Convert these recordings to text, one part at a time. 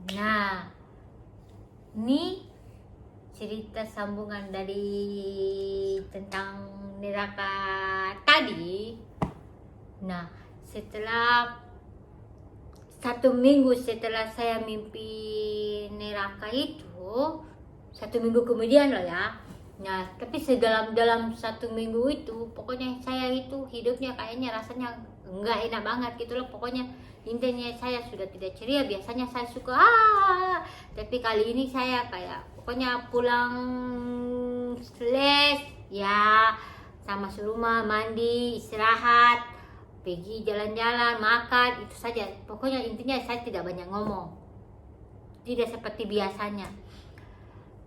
Nah, ini cerita sambungan dari tentang neraka tadi. Nah, setelah 1 minggu setelah saya mimpi neraka itu, 1 minggu kemudian loh ya. Nah, tapi dalam 1 minggu itu, pokoknya saya itu hidupnya kayaknya rasanya nggak enak banget gitu loh. Pokoknya intinya saya sudah tidak ceria. Biasanya saya suka tapi kali ini saya kayak pokoknya pulang stres ya, sama serumah, mandi, istirahat, pergi jalan-jalan, makan, itu saja. Pokoknya intinya saya tidak banyak ngomong, tidak seperti biasanya.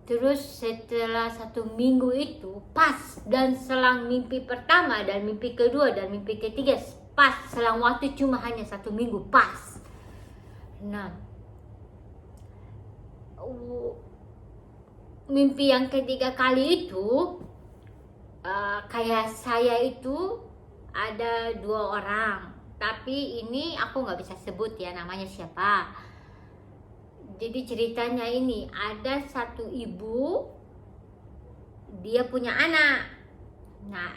Terus setelah 1 minggu itu pas, dan selang mimpi pertama dan mimpi kedua dan mimpi ketiga pas, selang waktu cuma hanya 1 minggu pas. Nah, mimpi yang ketiga kali itu kayak saya itu ada 2 orang, tapi ini aku nggak bisa sebut ya namanya siapa. Jadi ceritanya ini, ada satu ibu, dia punya anak. Nah,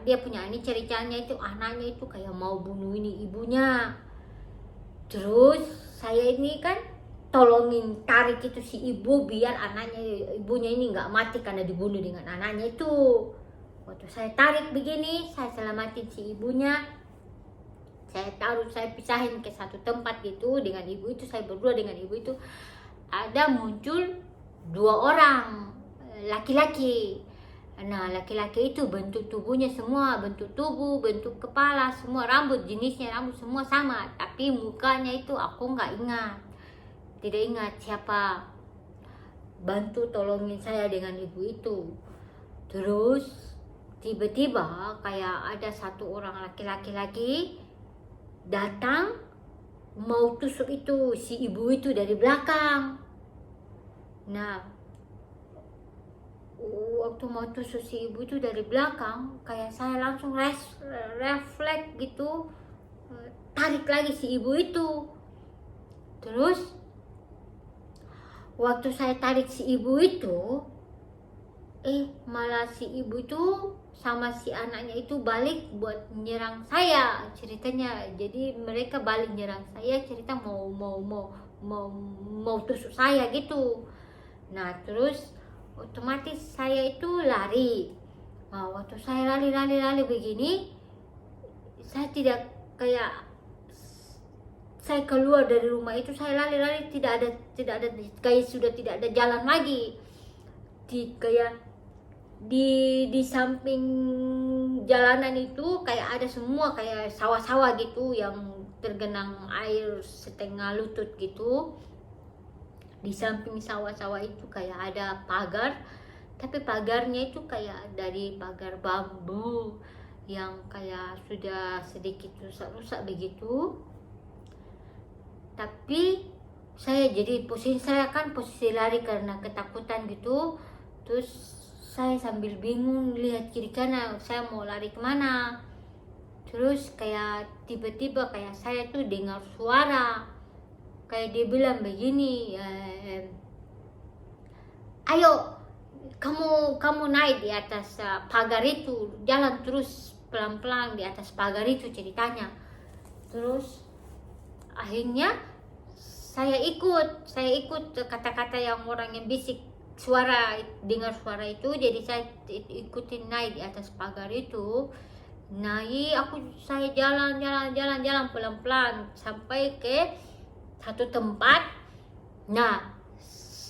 dia punya ini, ceritanya itu anaknya itu kayak mau bunuh ini ibunya. Terus saya ini kan tolongin tarik itu si ibu biar ibunya ini nggak mati karena dibunuh dengan anaknya itu. Waktu saya tarik begini, saya selamatin si ibunya. Saya pisahin ke satu tempat gitu dengan ibu itu. Saya berdua dengan ibu itu. Ada muncul 2 orang laki-laki. Nah, laki-laki itu bentuk tubuhnya semua, bentuk tubuh, bentuk kepala, semua rambut, jenisnya rambut semua sama. Tapi mukanya itu aku nggak ingat. Tidak ingat siapa. Bantu tolongin saya dengan ibu itu. Terus tiba-tiba kayak ada satu orang laki-laki lagi datang mau tusuk itu si ibu itu dari belakang. Nah, waktu mau tusuk si ibu itu dari belakang, kayak saya langsung refleks gitu, tarik lagi si ibu itu. Terus waktu saya tarik si ibu itu, malah si ibu itu sama si anaknya itu balik buat menyerang saya ceritanya. Jadi mereka balik nyerang saya, cerita mau tusuk saya gitu. Nah, terus otomatis saya itu lari. Nah, waktu saya lari begini, saya tidak kayak, saya keluar dari rumah itu, saya lari tidak ada kayak sudah tidak ada jalan lagi. Di samping jalanan itu kayak ada semua kayak sawah-sawah gitu yang tergenang air setengah lutut gitu. Di samping sawah-sawah itu kayak ada pagar, tapi pagarnya itu kayak dari pagar bambu yang kayak sudah sedikit rusak-rusak begitu. Tapi saya jadi posisi lari karena ketakutan gitu. Terus saya sambil bingung lihat kiri kanan, saya mau lari kemana. Terus kayak tiba-tiba kayak saya tuh dengar suara, kayak dia bilang begini, ayo kamu naik di atas pagar itu, jalan terus pelan-pelan di atas pagar itu ceritanya. Terus akhirnya saya ikut kata-kata yang orang yang bisik, dengar suara itu. Jadi saya ikutin naik di atas pagar itu. Saya jalan pelan-pelan sampai ke satu tempat. Nah,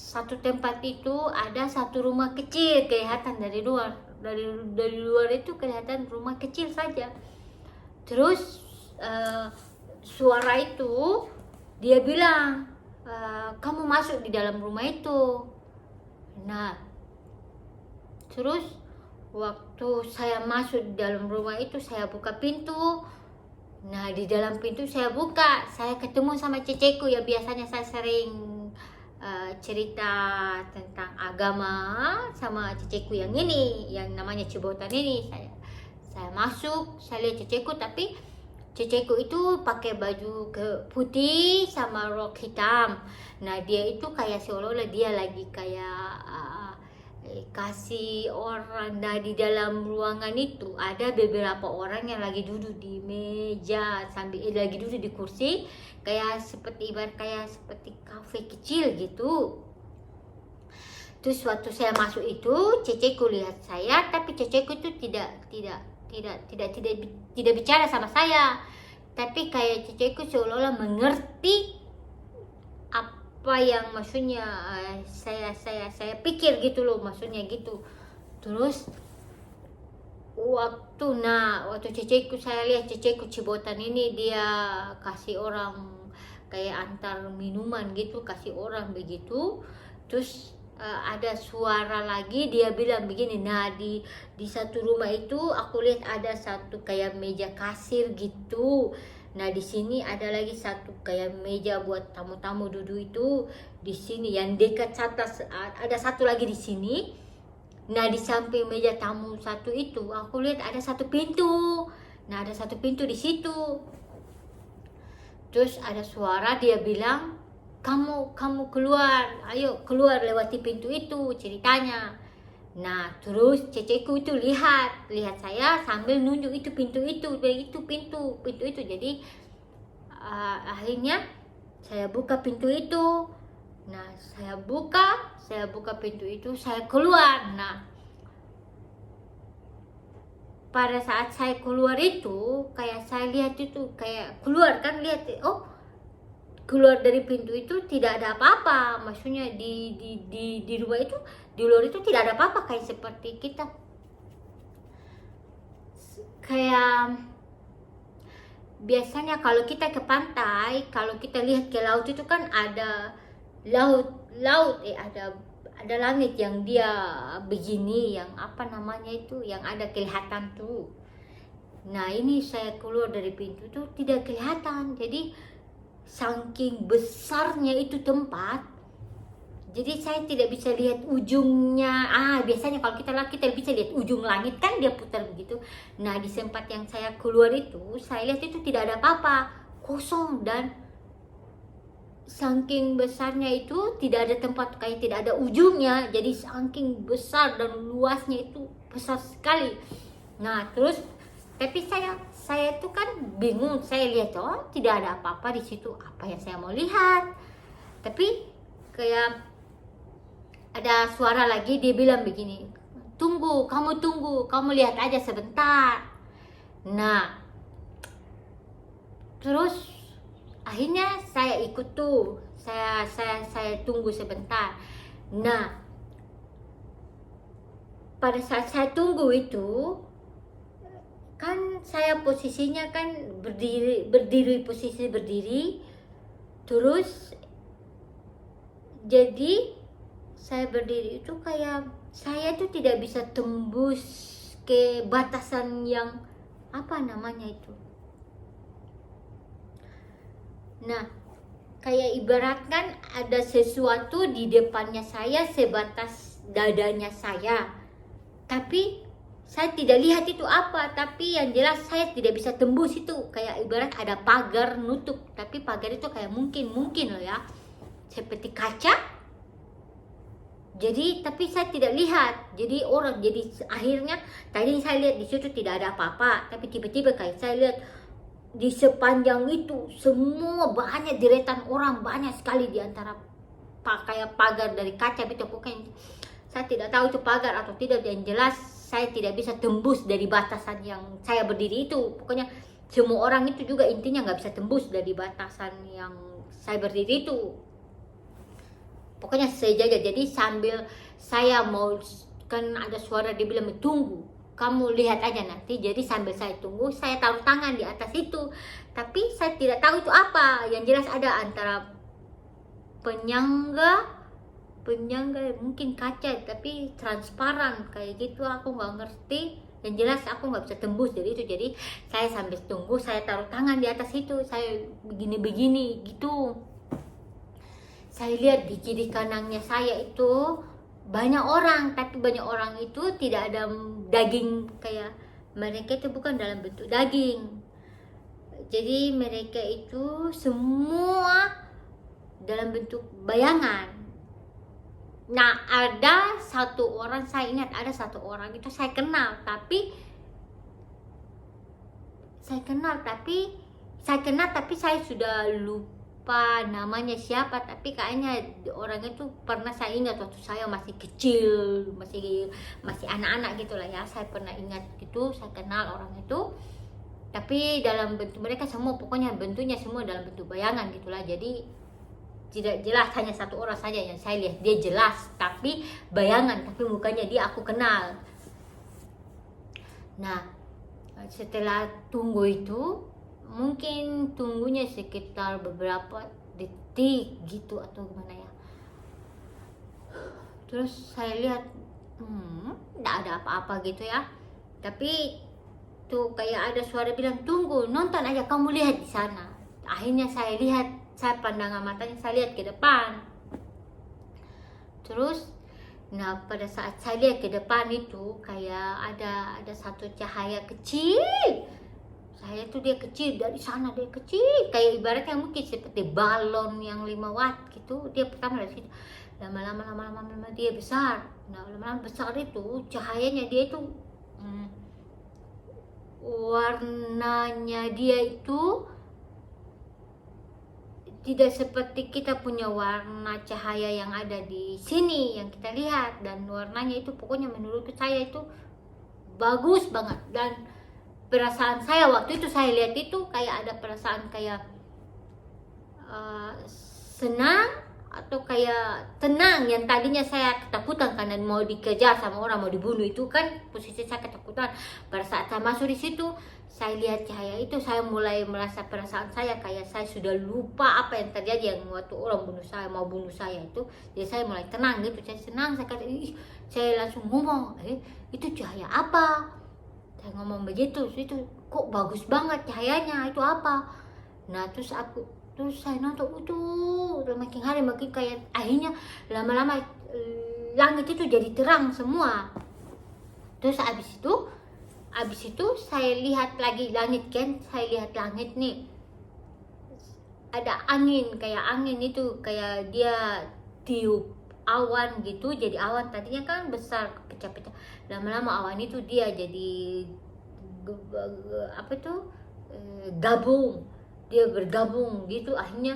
satu tempat itu ada satu rumah kecil kelihatan dari luar. Dari luar itu kelihatan rumah kecil saja. Terus suara itu dia bilang, kamu masuk di dalam rumah itu. Nah, terus waktu saya masuk di dalam rumah itu, saya buka pintu. Nah, di dalam pintu saya buka, saya ketemu sama ceceku ya, biasanya saya sering cerita tentang agama sama ceceku yang ini, yang namanya Cibotan ini. Saya masuk, saya lihat ceceku, tapi ceceku itu pakai baju ke putih sama rok hitam. Nah dia itu kayak seolah-olah dia lagi kayak kasih orang. Nah di dalam ruangan itu ada beberapa orang yang lagi duduk di meja sambil lagi duduk di kursi, kayak seperti ibarat kayak seperti kafe kecil gitu. Terus waktu saya masuk itu, ceceku lihat saya, tapi ceceku itu tidak bicara sama saya. Tapi kayak ceceku seolah-olah mengerti apa yang maksudnya saya pikir gitu loh, maksudnya gitu. Terus waktu ceceku, saya lihat ceceku Cibotan ini dia kasih orang kayak antar minuman gitu, kasih orang begitu. Terus ada suara lagi, dia bilang begini. Nah di satu rumah itu aku lihat ada satu kayak meja kasir gitu. Nah di sini ada lagi satu kayak meja buat tamu-tamu duduk itu di sini. Yang dekat atas ada satu lagi di sini. Nah di samping meja tamu satu itu aku lihat ada satu pintu. Nah ada satu pintu di situ. Terus ada suara, dia bilang, kamu keluar, ayo keluar lewati pintu itu, ceritanya. Nah terus ceceku itu lihat saya sambil nunjuk itu pintu itu itu. Jadi akhirnya saya buka pintu itu. Nah saya buka pintu itu, saya keluar. Nah pada saat saya keluar itu kayak saya lihat itu kayak keluar kan, lihat keluar dari pintu itu tidak ada apa-apa. Maksudnya di rumah itu, di luar itu tidak ada apa-apa, kayak seperti kita kayak biasanya kalau kita ke pantai, kalau kita lihat ke laut itu kan ada laut ada langit yang dia begini, yang apa namanya itu, yang ada kelihatan tuh. Nah ini saya keluar dari pintu tuh tidak kelihatan. Jadi saking besarnya itu tempat, jadi saya tidak bisa lihat ujungnya. Biasanya kalau kita bisa lihat ujung langit kan, dia putar begitu. Nah di tempat yang saya keluar itu, saya lihat itu tidak ada apa-apa, kosong. Dan saking besarnya itu tidak ada tempat, kayak tidak ada ujungnya. Jadi saking besar dan luasnya itu besar sekali. Nah terus tapi saya itu kan bingung, saya lihat tidak ada apa-apa di situ, apa yang saya mau lihat. Tapi kayak ada suara lagi, dia bilang begini, kamu lihat aja sebentar. Nah terus akhirnya saya ikut tuh, saya tunggu sebentar. Nah pada saat saya tunggu itu kan saya posisinya kan posisi berdiri. Terus jadi saya berdiri itu kayak saya tuh tidak bisa tembus ke batasan yang apa namanya itu. Nah kayak ibaratkan ada sesuatu di depannya saya sebatas dadanya saya, tapi saya tidak lihat itu apa. Tapi yang jelas saya tidak bisa tembus itu. Kayak ibarat ada pagar nutup, tapi pagar itu kayak mungkin loh ya, seperti kaca. Jadi tapi saya tidak lihat. Jadi akhirnya tadi saya lihat di situ tidak ada apa-apa, tapi tiba-tiba kayak saya lihat di sepanjang itu semua banyak deretan orang, banyak sekali di antara kayak pagar dari kaca itu. Pokoknya saya tidak tahu itu pagar atau tidak, yang jelas saya tidak bisa tembus dari batasan yang saya berdiri itu. Pokoknya semua orang itu juga intinya nggak bisa tembus dari batasan yang saya berdiri itu. Pokoknya saya jaga. Jadi sambil saya mau, kan ada suara dia bilang, tunggu, kamu lihat aja nanti. Jadi sambil saya tunggu, saya taruh tangan di atas itu. Tapi saya tidak tahu itu apa. Yang jelas ada antara penyangga mungkin kaca tapi transparan kayak gitu, aku nggak ngerti. Yang jelas aku nggak bisa tembus dari itu. Jadi saya sambil tunggu, saya taruh tangan di atas itu, saya begini gitu. Saya lihat di kiri kanannya saya itu banyak orang, tapi banyak orang itu tidak ada daging, kayak mereka itu bukan dalam bentuk daging. Jadi mereka itu semua dalam bentuk bayangan. Nah, ada satu orang, saya ingat ada satu orang itu saya kenal, tapi saya sudah lupa namanya siapa. Tapi kayaknya orang itu pernah saya ingat waktu saya masih kecil, masih anak-anak gitulah ya. Saya pernah ingat gitu, saya kenal orang itu. Tapi dalam bentuk mereka semua, pokoknya bentuknya semua dalam bentuk bayangan gitulah. Jadi tidak jelas, hanya satu orang saja yang saya lihat, dia jelas tapi bayangan, tapi mukanya dia aku kenal. Nah, setelah tunggu itu, mungkin tunggunya sekitar beberapa detik gitu atau gimana ya. Terus saya lihat, tidak ada apa-apa gitu ya. Tapi tuh kayak ada suara bilang, tunggu, nonton aja, kamu lihat di sana. Akhirnya saya lihat, saya pandangan matanya, saya lihat ke depan. Terus, nah pada saat saya lihat ke depan itu kayak ada satu cahaya kecil. Cahaya itu dia kecil, dari sana dia kecil, kayak ibaratnya mungkin seperti balon yang 5 watt gitu. Dia pertama dari situ, lama-lama dia besar. Nah lama-lama besar itu cahayanya dia itu warnanya dia itu tidak seperti kita punya warna cahaya yang ada di sini yang kita lihat. Dan warnanya itu pokoknya menurut saya itu bagus banget. Dan perasaan saya waktu itu saya lihat itu kayak ada perasaan kayak senang atau kayak tenang. Yang tadinya saya ketakutan karena mau dikejar sama orang, mau dibunuh, itu kan posisi saya ketakutan. Pada saat saya masuk di situ, saya lihat cahaya itu, saya mulai merasa perasaan saya kayak saya sudah lupa apa yang terjadi yang waktu orang mau bunuh saya itu. Jadi saya mulai tenang gitu, saya senang, saya kata, saya langsung ngomong, itu cahaya apa? Saya ngomong begitu, itu kok bagus banget cahayanya, itu apa? Nah terus saya nonton itu makin hari makin kayak, akhirnya lama-lama langit itu jadi terang semua. Terus abis itu saya lihat lagi langit kan, saya lihat langit nih ada angin, kayak angin itu kayak dia tiup awan gitu. Jadi awan tadinya kan besar, pecah-pecah, lama-lama awan itu dia jadi gabung, dia bergabung gitu. Akhirnya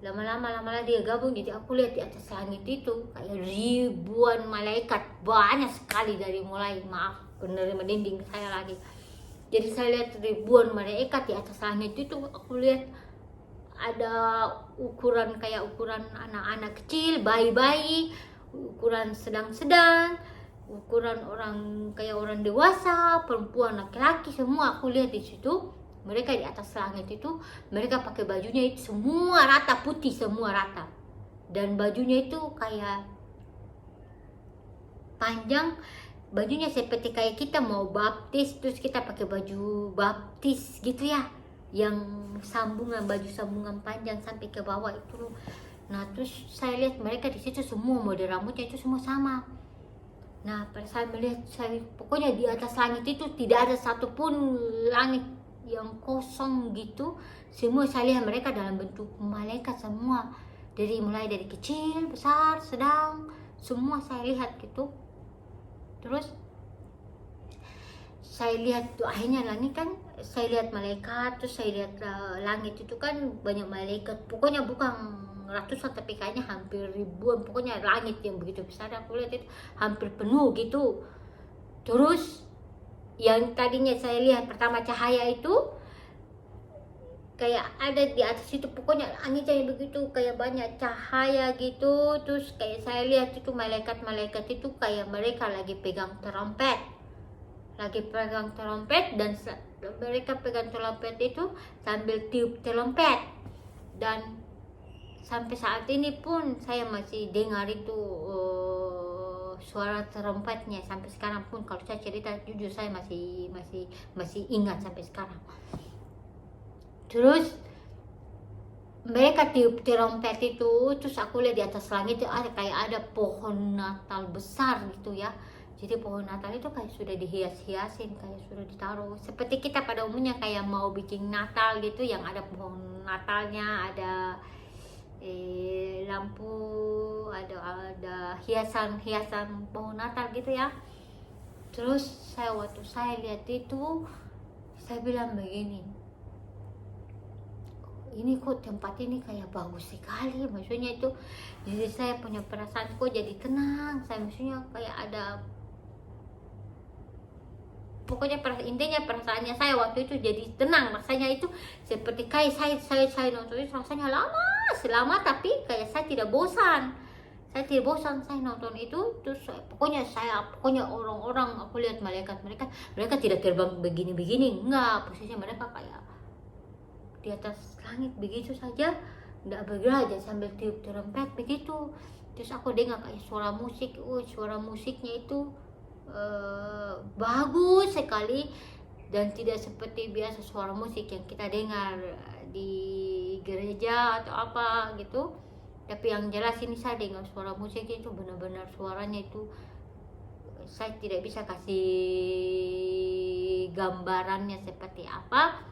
lama-lama dia gabung. Jadi aku lihat di atas langit itu kayak ribuan malaikat, banyak sekali, dari mulai, maaf, bener merinding saya lagi. Jadi saya lihat ribuan malaikat di atas langit itu. Aku lihat ada ukuran kayak ukuran anak-anak kecil, bayi-bayi, ukuran sedang-sedang, ukuran orang kayak orang dewasa, perempuan, laki-laki, semua aku lihat di situ. Mereka di atas langit itu, mereka pakai bajunya itu semua rata, putih semua rata. Dan bajunya itu kayak panjang, bajunya seperti kayak kita mau baptis, terus kita pakai baju baptis gitu ya, yang sambungan, baju sambungan panjang sampai ke bawah itu. Nah terus saya lihat mereka di situ semua model rambutnya itu semua sama. Nah pada saat melihat, pokoknya di atas langit itu tidak ada satupun langit yang kosong gitu. Semua saya lihat mereka dalam bentuk malaikat semua, mulai dari kecil, besar, sedang, semua saya lihat gitu. Terus saya lihat tuh akhirnya langit kan, saya lihat malaikat, terus saya lihat langit itu kan banyak malaikat, pokoknya bukan ratusan tapi kayaknya hampir ribuan. Pokoknya langit yang begitu besar, aku lihat itu hampir penuh gitu. Terus yang tadinya saya lihat pertama cahaya itu kayak ada di atas itu, pokoknya langitnya begitu kayak banyak cahaya gitu. Terus kayak saya lihat itu malaikat itu kayak mereka lagi pegang trompet, dan mereka pegang trompet itu sambil tiup trompet. Dan sampai saat ini pun saya masih dengar itu suara trompetnya sampai sekarang pun. Kalau saya cerita jujur saya masih ingat sampai sekarang. Terus mereka tiup trompet itu, terus aku lihat di atas langit itu ada kayak ada pohon Natal besar gitu ya. Jadi pohon Natal itu kayak sudah dihias-hiasin, kayak sudah ditaruh. Seperti kita pada umumnya kayak mau bikin Natal gitu, yang ada pohon Natalnya, ada lampu, ada hiasan pohon Natal gitu ya. Terus waktu saya lihat itu, saya bilang begini, ini kok tempat ini kayak bagus sekali, maksudnya itu. Jadi saya punya perasaan kok jadi tenang, saya maksudnya kayak ada, pokoknya intinya perasaannya saya waktu itu jadi tenang, rasanya itu seperti kayak saya nonton itu rasanya selama tapi kayak saya tidak bosan, saya nonton itu. Terus pokoknya orang-orang, aku lihat mereka tidak terbang begini enggak, posisinya mereka kayak di atas langit begitu saja, tidak bergerak aja sambil tiup trompet begitu. Terus aku dengar kayak suara musik, suara musiknya itu bagus sekali, dan tidak seperti biasa suara musik yang kita dengar di gereja atau apa gitu. Tapi yang jelas ini saya dengar suara musik itu benar-benar suaranya itu, saya tidak bisa kasih gambarannya seperti apa.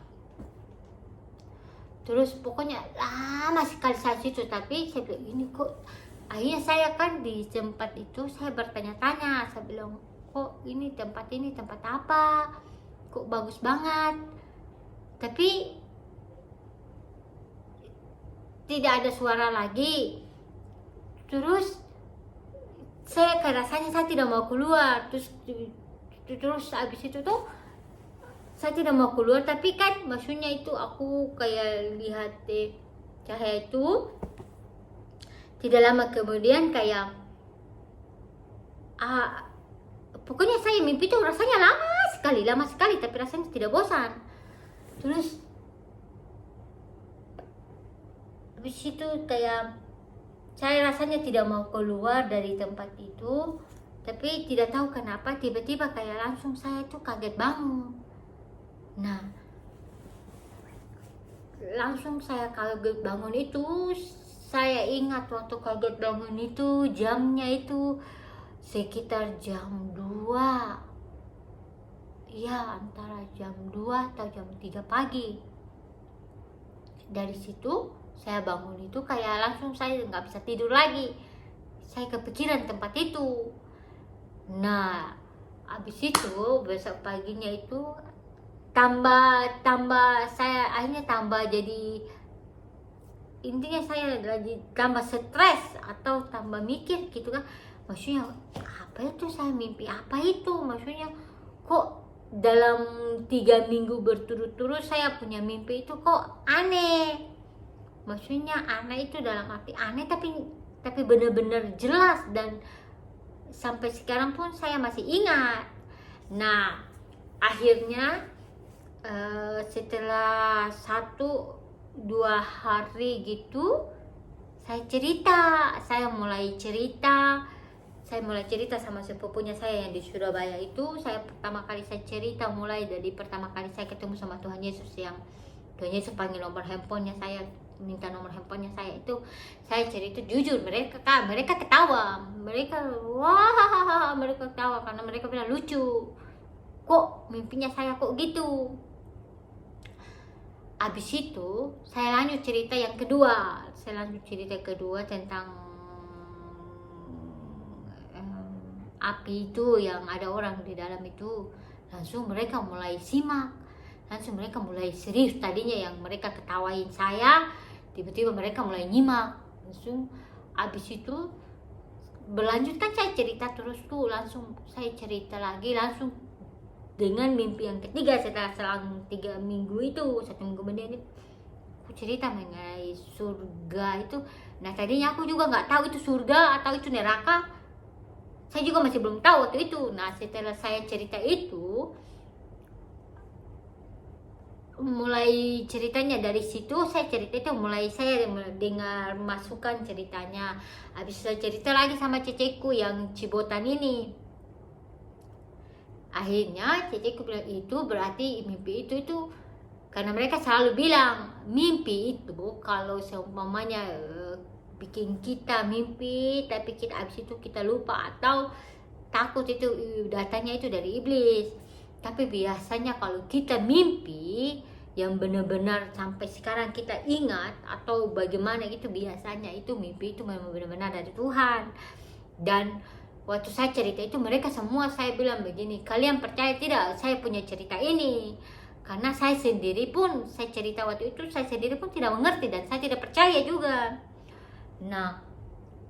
Terus pokoknya lama sekali saya situ, tapi saya bilang ini kok, akhirnya saya kan di tempat itu saya bertanya-tanya, saya bilang kok ini tempat apa, kok bagus banget, tapi tidak ada suara lagi. Terus saya rasanya saya tidak mau keluar. Terus abis itu tuh saya tidak mau keluar, tapi kan maksudnya itu aku kayak lihat cahaya itu. Tidak lama kemudian kayak pokoknya saya mimpi itu rasanya lama sekali, tapi rasanya tidak bosan. Terus habis itu kayak saya rasanya tidak mau keluar dari tempat itu, tapi tidak tahu kenapa tiba-tiba kayak langsung saya tuh kaget bangun. Nah, langsung saya kaget bangun itu, saya ingat waktu kaget bangun itu jamnya itu sekitar jam 2. Ya, antara jam 2 atau jam 3 pagi. Dari situ saya bangun itu kayak langsung saya nggak bisa tidur lagi. Saya kepikiran tempat itu. Nah, habis itu besok paginya itu tambah saya akhirnya tambah jadi, intinya saya lagi tambah stres atau tambah mikir gitu kan. Maksudnya apa itu, saya mimpi apa itu, maksudnya kok dalam 3 minggu berturut-turut saya punya mimpi itu kok aneh. Maksudnya aneh itu dalam arti aneh tapi benar-benar jelas, dan sampai sekarang pun saya masih ingat. Nah, akhirnya setelah 1-2 hari gitu saya mulai cerita sama sepupunya saya yang di Surabaya itu. Pertama kali saya cerita, mulai dari pertama kali saya ketemu sama Tuhan Yesus, yang Tuhan Yesus panggil nomor handphonenya saya, minta nomor handphonenya saya, itu saya cerita jujur. Mereka ketawa, mereka ketawa karena mereka bilang lucu, kok mimpinya saya kok gitu. Abis itu saya lanjut cerita yang kedua, tentang api itu yang ada orang di dalam itu. Langsung mereka mulai simak, langsung mereka mulai serius. Tadinya yang mereka ketawain saya, tiba-tiba mereka mulai nyimak langsung. Abis itu berlanjutkan saya cerita terus tuh, langsung saya cerita lagi langsung dengan mimpi yang ketiga. Setelah selang 3 minggu itu, 1 minggu kemudian aku cerita mengenai surga itu. Nah, tadinya aku juga nggak tahu itu surga atau itu neraka, saya juga masih belum tahu waktu itu. Nah, setelah saya cerita itu, mulai ceritanya dari situ, saya dengar masukan ceritanya. Habis saya cerita lagi sama ceceku yang Cibotan ini. Akhirnya ceceku bilang itu berarti mimpi itu karena mereka selalu bilang mimpi itu kalau seumpamanya bikin kita mimpi tapi abis itu kita lupa atau takut itu datanya itu dari iblis. Tapi biasanya kalau kita mimpi yang benar-benar sampai sekarang kita ingat atau bagaimana itu, biasanya itu mimpi itu memang benar-benar dari Tuhan. Dan waktu saya cerita itu mereka semua saya bilang begini, kalian percaya tidak saya punya cerita ini? Karena saya sendiri pun, saya cerita waktu itu saya sendiri pun tidak mengerti dan saya tidak percaya juga. Nah,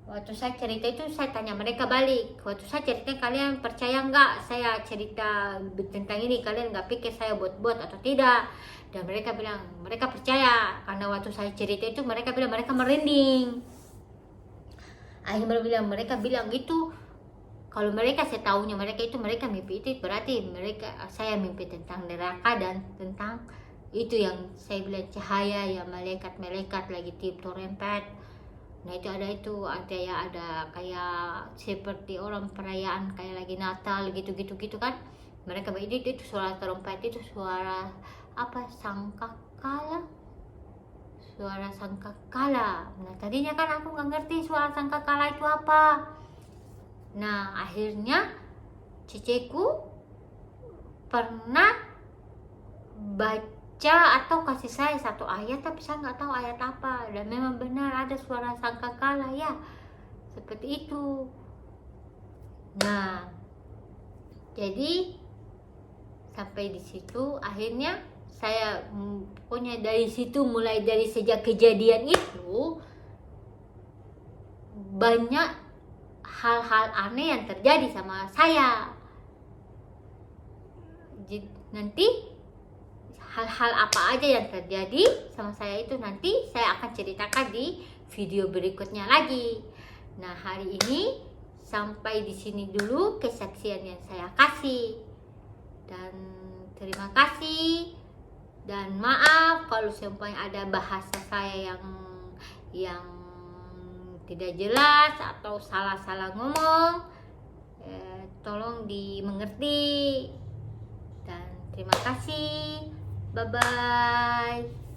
waktu saya cerita itu saya tanya mereka balik, waktu saya cerita kalian percaya nggak saya cerita tentang ini, kalian nggak pikir saya buat-buat atau tidak? Dan mereka bilang mereka percaya, karena waktu saya cerita itu mereka bilang mereka merinding. Akhirnya mereka bilang gitu, kalau mereka setahunya mereka itu mereka mimpi itu berarti saya mimpi tentang neraka dan tentang itu yang saya bilang cahaya ya, malaikat lagi tiup trompet. Nah itu ada kayak seperti orang perayaan kayak lagi Natal gitu kan. Mereka itu suara trompet, itu suara apa, sangkakala. Nah tadinya kan aku nggak ngerti suara sangkakala itu apa. Nah akhirnya ceceku pernah baca atau kasih saya satu ayat, tapi saya nggak tahu ayat apa, dan memang benar ada suara sangkakala ya, seperti itu. Nah jadi sampai di situ akhirnya saya pokoknya dari situ, mulai dari sejak kejadian itu banyak hal-hal aneh yang terjadi sama saya. Jadi, nanti hal-hal apa aja yang terjadi sama saya itu nanti saya akan ceritakan di video berikutnya lagi. Nah hari ini sampai di sini dulu kesaksian yang saya kasih, dan terima kasih. Dan maaf kalau seumpamanya ada bahasa saya yang tidak jelas atau salah-salah ngomong, tolong dimengerti. Dan terima kasih. Bye bye.